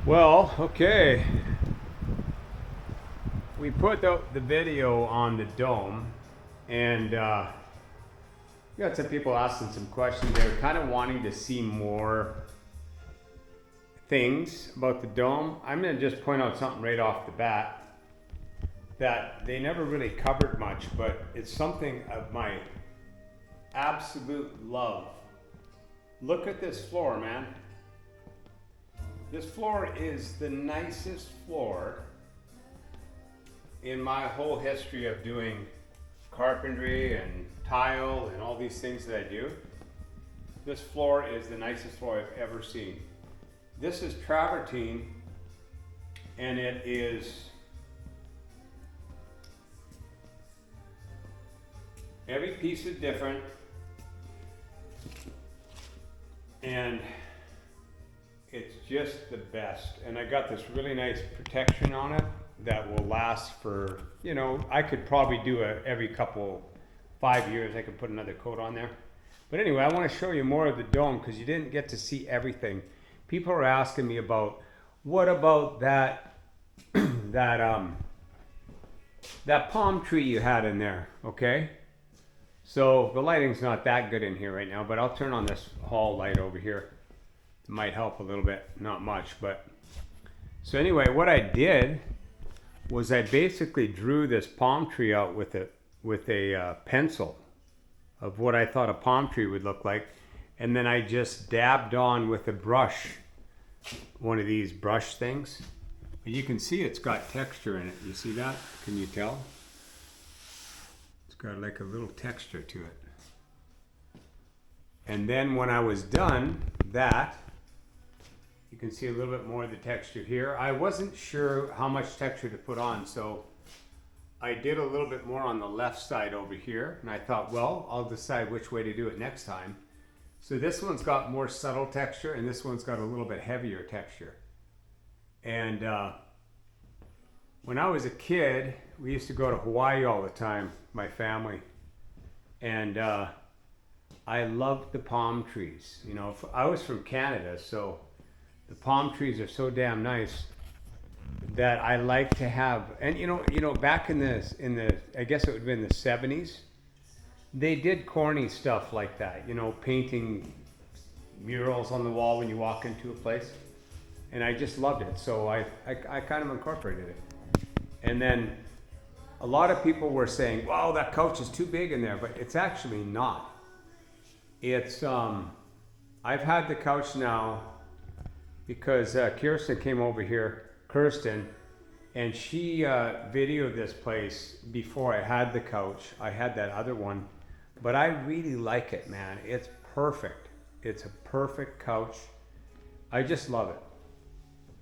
Well, okay. We put the video on the dome, and we got some people asking some questions. They're kind of wanting to see more things about the dome. I'm going to just point out something right off the bat that they never really covered much, but it's something of my absolute love. Look at this floor, man. This floor is the nicest floor in my whole history of doing carpentry and tile and all these things that I do. This floor is the nicest floor I've ever seen. This is travertine, and it is every piece is different, and it's just the best. And I got this really nice protection on it that will last for, you know, I could probably do it every 5 years. I could put another coat on there. But anyway, I want to show you more of the dome because you didn't get to see everything. People are asking me about, what about that that palm tree you had in there, okay? So the lighting's not that good in here right now, but I'll turn on this hall light over here. It might help a little bit, not much, but. So anyway, what I did was I basically drew this palm tree out with a pencil of what I thought a palm tree would look like. And then I just dabbed on with a brush, one of these brush things. And you can see it's got texture in it. You see that? Can you tell? It's got like a little texture to it. And then when I was done that, you can see a little bit more of the texture here. I wasn't sure how much texture to put on, so I did a little bit more on the left side over here. And I thought, well, I'll decide which way to do it next time. So this one's got more subtle texture, and this one's got a little bit heavier texture. And when I was a kid, we used to go to Hawaii all the time, my family. And I loved the palm trees. You know, I was from Canada, so the palm trees are so damn nice that I like to have. And you know, back in the I guess it would have been the 70s, they did corny stuff like that. You know, painting murals on the wall when you walk into a place, and I just loved it. So I kind of incorporated it. And then a lot of people were saying, "Wow, that couch is too big in there," but it's actually not. It's I've had the couch now because Kirsten came over here, and she videoed this place before I had the couch. I had that other one, but I really like it, man. It's perfect. It's a perfect couch. I just love it.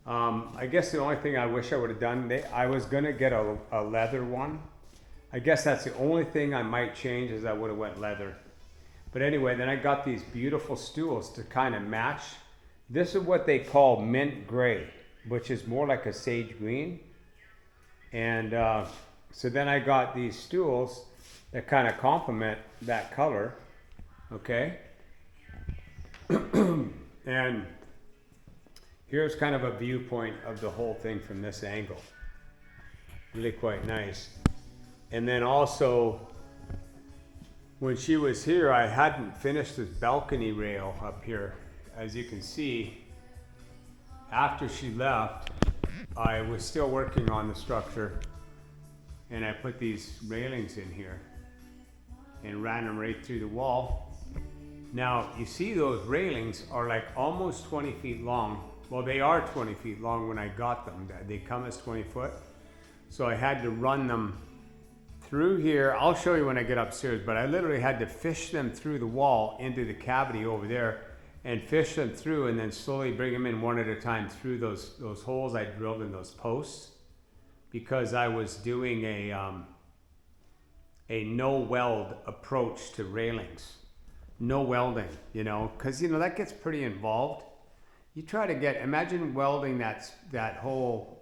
I guess the only thing I wish I would have done, I was gonna get a leather one. I guess that's the only thing I might change, is I would have went leather. But anyway, then I got these beautiful stools to kind of match. This is what they call mint gray, which is more like a sage green. And so then I got these stools that kind of complement that color, okay? And here's kind of a viewpoint of the whole thing from this angle. Really quite nice. And then also, when she was here, I hadn't finished this balcony rail up here. As you can see, after she left, I was still working on the structure, and I put these railings in here and ran them right through the wall. Now, you see those railings are like almost 20 feet long. Well, they are 20 feet long when I got them. They come as 20 foot. So I had to run them through here. I'll show you when I get upstairs, but I literally had to fish them through the wall into the cavity over there, and fish them through, and then slowly bring them in one at a time through those holes I drilled in those posts, because I was doing a no weld approach to railings. No welding, you know, because you know that gets pretty involved. You try to imagine welding that whole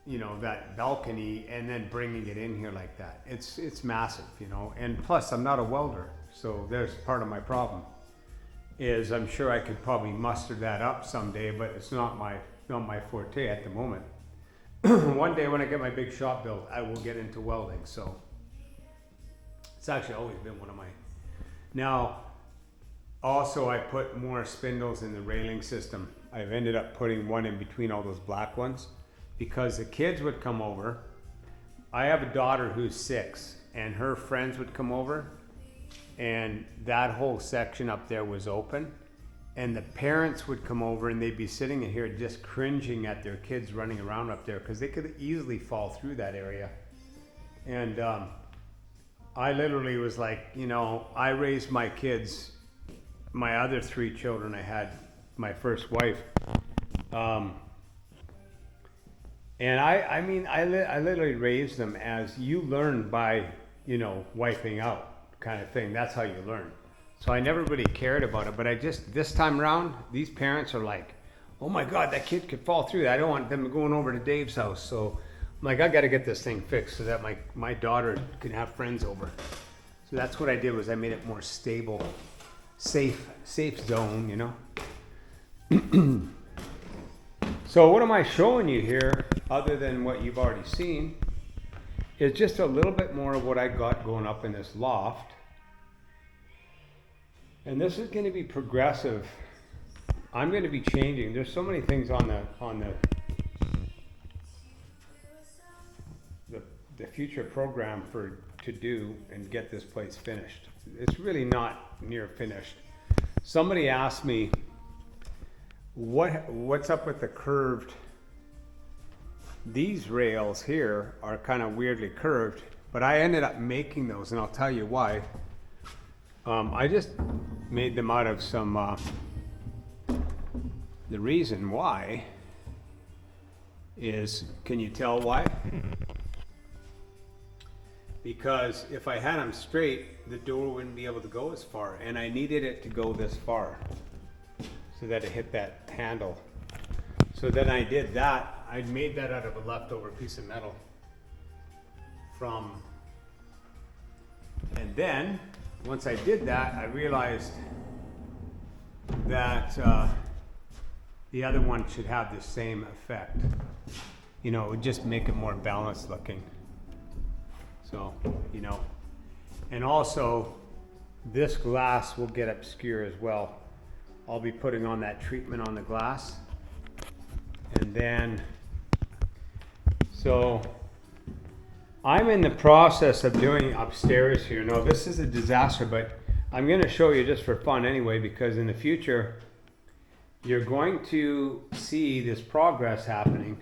you know, that balcony and then bringing it in here like that. It's massive, you know, and plus I'm not a welder, so there's part of my problem. is I'm sure I could probably muster that up someday, but it's not my forte at the moment. One day when I get my big shop built, I will get into welding. So it's actually always been one of my. Now, also I put more spindles in the railing system. I've ended up putting one in between all those black ones because the kids would come over. I have a daughter who's 6, and her friends would come over, and that whole section up there was open, and the parents would come over and they'd be sitting in here just cringing at their kids running around up there because they could easily fall through that area. And I literally was like, you know, I raised my kids, my other 3 children I had, my first wife, and I mean I literally raised them as you learn by, you know, wiping out kind of thing. That's how you learn. So I never really cared about it, but I just, this time around, these parents are like, oh my God, that kid could fall through that. I don't want them going over to Dave's house. So I'm like, I got to get this thing fixed so that my daughter can have friends over. So that's what I did, was I made it more stable, safe zone, you know. So what am I showing you here, other than what you've already seen, is just a little bit more of what I got going up in this loft. And this is going to be progressive. I'm going to be changing. There's so many things on the future program to do and get this place finished. It's really not near finished. Somebody asked me, what's up with the curved? These rails here are kind of weirdly curved, but I ended up making those, and I'll tell you why. I just made them out of some, the reason why is, can you tell why? Because if I had them straight, the door wouldn't be able to go as far, and I needed it to go this far so that it hit that handle. So then I did that. I made that out of a leftover piece of metal and then once I did that, I realized that the other one should have the same effect. You know, it would just make it more balanced looking. So, you know, and also this glass will get obscure as well. I'll be putting on that treatment on the glass. And then, so I'm in the process of doing upstairs here. Now this is a disaster, but I'm going to show you just for fun anyway, because in the future you're going to see this progress happening,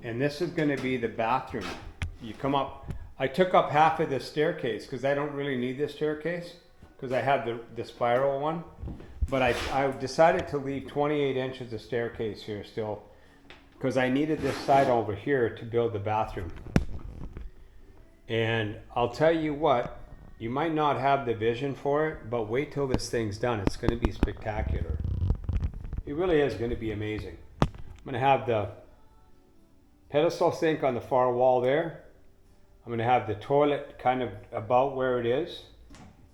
and this is going to be the bathroom. You come up, I took up half of this staircase because I don't really need this staircase because I have the spiral one, but I decided to leave 28 inches of staircase here still because I needed this side over here to build the bathroom. And I'll tell you what, you might not have the vision for it, but wait till this thing's done. It's going to be spectacular. It really is going to be amazing. I'm going to have the pedestal sink on the far wall there. I'm going to have the toilet kind of about where it is.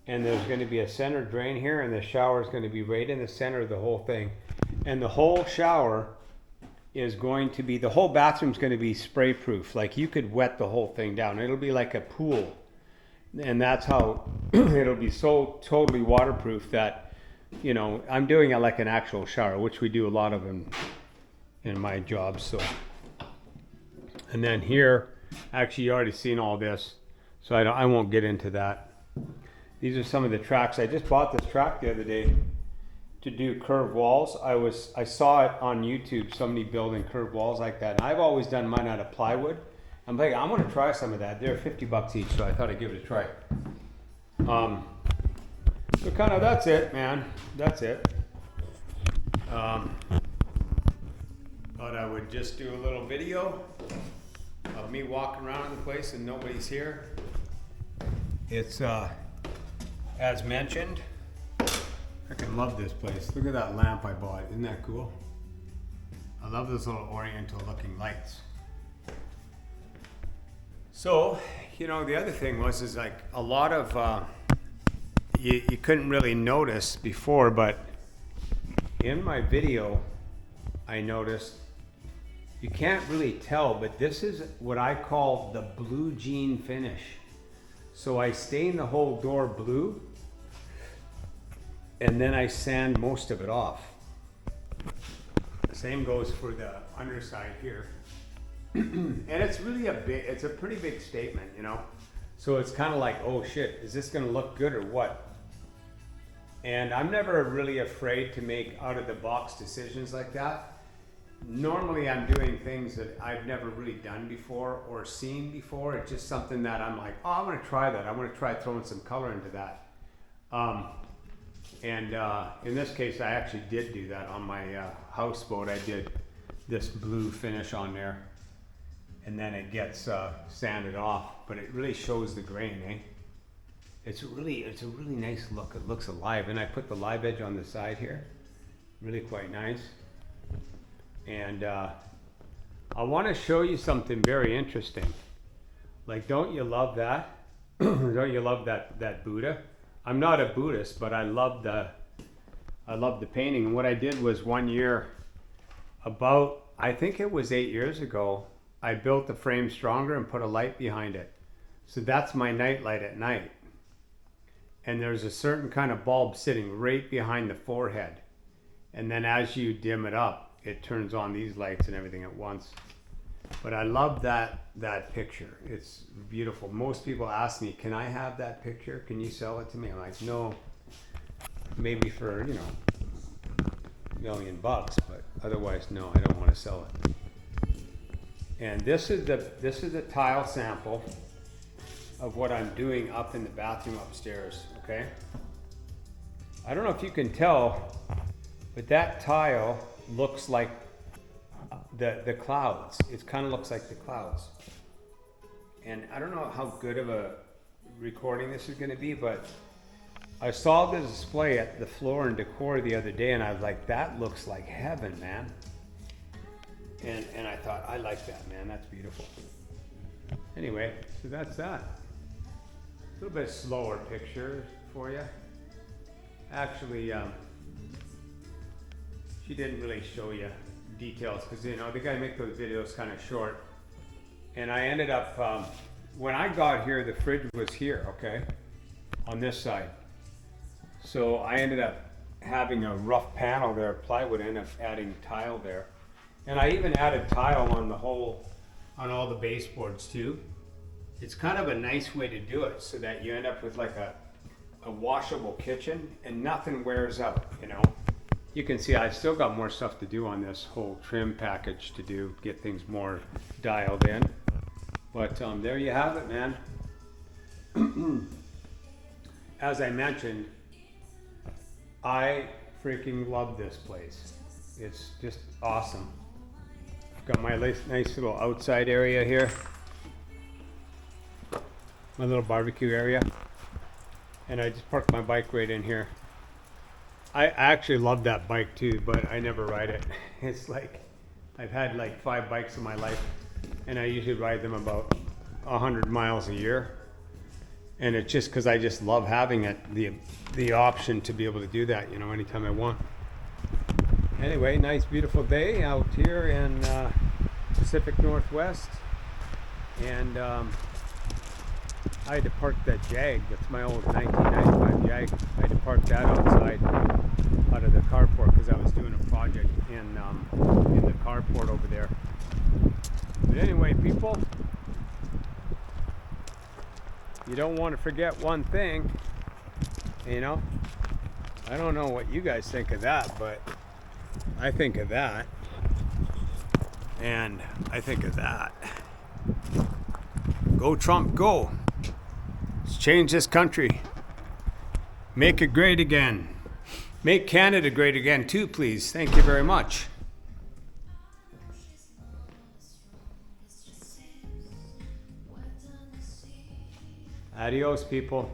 And there's going to be a center drain here, and the shower is going to be right in the center of the whole thing. And the whole shower is going to be, the whole bathroom's going to be spray proof. Like you could wet the whole thing down. It'll be like a pool. And that's how it'll be so totally waterproof that, you know, I'm doing it like an actual shower, which we do a lot of in my job. So, and then here, actually you already seen all this, so I won't get into that. These are some of the tracks. I just bought this track the other day to do curved walls. I saw it on YouTube, somebody building curved walls like that. And I've always done mine out of plywood. I'm like, I'm gonna try some of that. They're $50 each, so I thought I'd give it a try. So kind of that's it, man. That's it. Thought I would just do a little video of me walking around the place and nobody's here. It's as mentioned, I freaking love this place. Look at that lamp I bought. Isn't that cool? I love those little oriental looking lights. So, you know, the other thing is like a lot of you couldn't really notice before, but in my video, I noticed you can't really tell, but this is what I call the blue jean finish. So I stain the whole door blue, and then I sand most of it off. The same goes for the underside here. And it's really it's a pretty big statement, you know? So it's kind of like, oh shit, is this gonna look good or what? And I'm never really afraid to make out of the box decisions like that. Normally I'm doing things that I've never really done before or seen before. It's just something that I'm like, oh, I'm gonna try that. I'm gonna try throwing some color into that. In this case, I actually did do that on my houseboat. I did this blue finish on there, and then it gets sanded off, but it really shows the grain, eh? It's a really nice look. It looks alive, and I put the live edge on the side here. Really quite nice. And I want to show you something very interesting. Like, don't you love that? Don't you love that Buddha? I'm not a Buddhist, but I love the painting. And what I did was one year, about, I think it was 8 years ago, I built the frame stronger and put a light behind it. So that's my night light at night. And there's a certain kind of bulb sitting right behind the forehead. And then as you dim it up, it turns on these lights and everything at once. But I love that picture. It's beautiful. Most people ask me, can I have that picture? Can you sell it to me? I'm like, no, maybe for, you know, $1 million, but otherwise, no, I don't want to sell it. And this is the tile sample of what I'm doing up in the bathroom upstairs, okay? I don't know if you can tell, but that tile looks like the clouds. It kind of looks like the clouds. And I don't know how good of a recording this is going to be, but I saw the display at the Floor and Decor the other day, and I was like, that looks like heaven, man. And I thought, I like that, man. That's beautiful. Anyway, so that's that. A little bit slower picture for you. Actually, she didn't really show you details because, you know, they gotta make those videos kind of short. And I ended up, when I got here, the fridge was here, okay, on this side. So I ended up having a rough panel there, plywood, ended up adding tile there. And I even added tile on the whole, on all the baseboards too. It's kind of a nice way to do it so that you end up with like a washable kitchen and nothing wears out, you know. You can see I've still got more stuff to do on this whole trim package to do, get things more dialed in. But there you have it, man. As I mentioned, I freaking love this place. It's just awesome. Got my nice little outside area here. My little barbecue area. And I just parked my bike right in here. I actually love that bike too, but I never ride it. It's like, I've had like 5 bikes in my life, and I usually ride them about 100 miles a year. And it's just because I just love having it, the option to be able to do that, you know, anytime I want. Anyway, nice beautiful day out here in Pacific Northwest. And I had to park that Jag. That's my old 1995 Jag. I had to park that outside out of the carport because I was doing a project in the carport over there. But anyway, people, you don't want to forget one thing, you know. I don't know what you guys think of that, but I think of that, and I think of that. Go Trump, go! Let's change this country. Make it great again. Make Canada great again too, please. Thank you very much. Adios, people.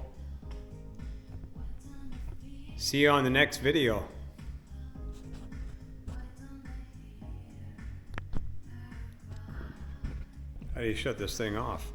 See you on the next video. How do you shut this thing off?